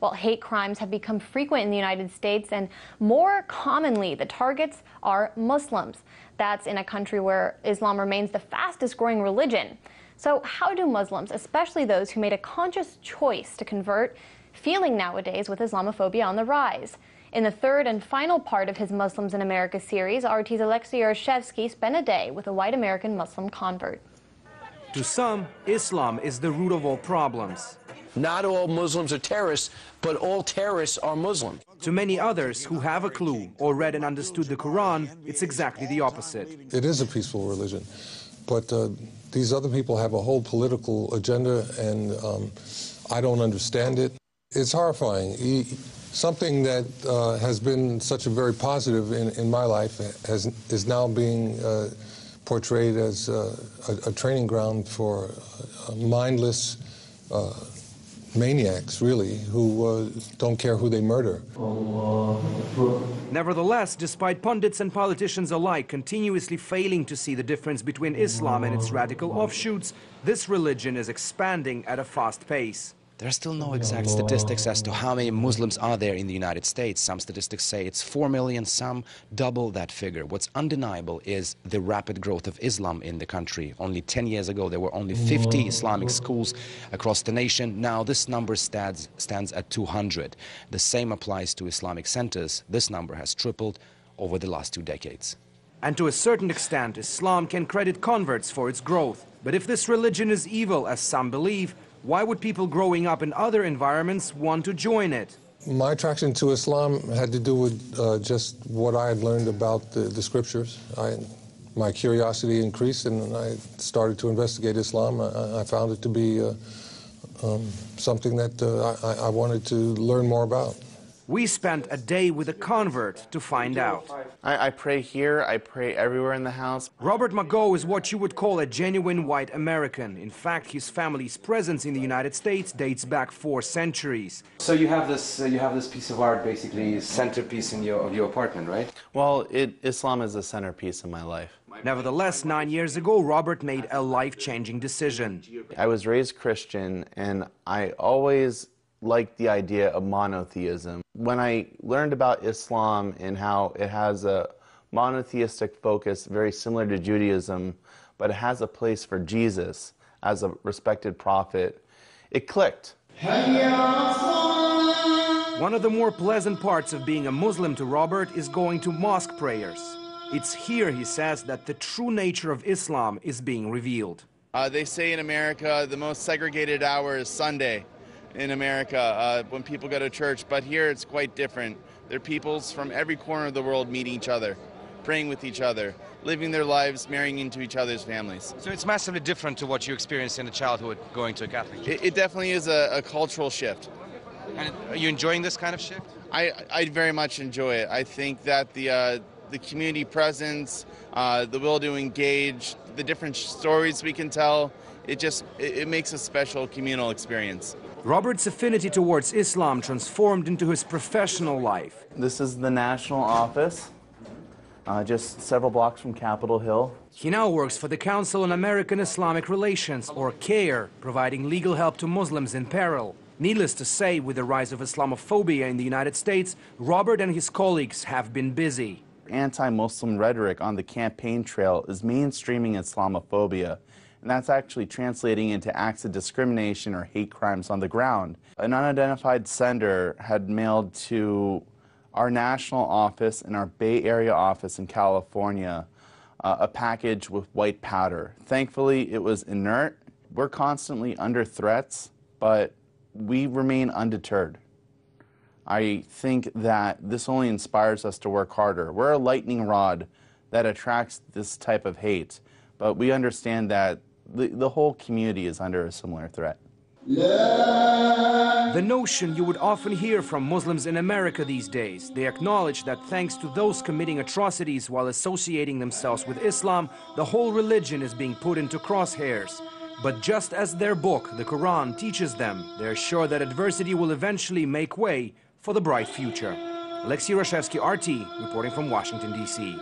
Well, hate crimes have become frequent in the United States, and more commonly, the targets are Muslims. That's in a country where Islam remains the fastest growing religion. So how do Muslims, especially those who made a conscious choice to convert, feeling nowadays with Islamophobia on the rise? In the third and final part of his Muslims in America series, RT's Alexei Yaroshevsky spent a day with a white American Muslim convert. To some, Islam is the root of all problems. Not all Muslims are terrorists, but all terrorists are Muslim. To many others who have a clue or read and understood the Quran, it's exactly the opposite. It is a peaceful religion, but these other people have a whole political agenda, and I don't understand it. It's horrifying. Something that has been such a very positive in my life is now being portrayed as a training ground for mindless maniacs, really, who don't care who they murder. Nevertheless, despite pundits and politicians alike continuously failing to see the difference between Islam and its radical offshoots, this religion is expanding at a fast pace. There are still no exact statistics as to how many Muslims are there in the United States. Some statistics say it's 4 million, some double that figure. What's undeniable is the rapid growth of Islam in the country. Only 10 years ago, there were only 50 Islamic schools across the nation. Now this number stands at 200. The same applies to Islamic centers. This number has tripled over the last 2 decades. And to a certain extent, Islam can credit converts for its growth. But if this religion is evil, as some believe, why would people growing up in other environments want to join it? My attraction to Islam had to do with just what I had learned about the scriptures. My curiosity increased, and I started to investigate Islam. I found it to be something that I wanted to learn more about. We spent a day with a convert to find out. I pray here, I pray everywhere in the house. Robert Mago is what you would call a genuine white American. In fact, his family's presence in the United States dates back 4 centuries. So you have this piece of art, basically centerpiece of your apartment, right? Well, Islam is the centerpiece of my life. Nevertheless, 9 years ago, Robert made a life-changing decision. I was raised Christian, and I always liked the idea of monotheism. When I learned about Islam and how it has a monotheistic focus very similar to Judaism, but it has a place for Jesus as a respected prophet, it clicked. One of the more pleasant parts of being a Muslim to Robert is going to mosque prayers. It's here, he says, that the true nature of Islam is being revealed. They say in America the most segregated hour is Sunday. In America, when people go to church, but here it's quite different. There are peoples from every corner of the world meeting each other, praying with each other, living their lives, marrying into each other's families. So it's massively different to what you experienced in a childhood going to a Catholic church. It definitely is a cultural shift. And are you enjoying this kind of shift? I very much enjoy it. I think that the community presence, the will to engage, the different stories we can tell, it makes a special communal experience. Robert's affinity towards Islam transformed into his professional life. This is the national office, just several blocks from Capitol Hill. He now works for the Council on American Islamic Relations, or CAIR, providing legal help to Muslims in peril. Needless to say, with the rise of Islamophobia in the United States, Robert and his colleagues have been busy. Anti-Muslim rhetoric on the campaign trail is mainstreaming Islamophobia, and that's actually translating into acts of discrimination or hate crimes on the ground. An unidentified sender had mailed to our national office and our Bay Area office in California a package with white powder. Thankfully, it was inert. We're constantly under threats, but we remain undeterred. I think that this only inspires us to work harder. We're a lightning rod that attracts this type of hate, but we understand that the whole community is under a similar threat. The notion you would often hear from Muslims in America these days. They acknowledge that thanks to those committing atrocities while associating themselves with Islam, the whole religion is being put into crosshairs. But just as their book, the Quran, teaches them, they're sure that adversity will eventually make way for the bright future. Alexei Yaroshevsky, RT, reporting from Washington, D.C.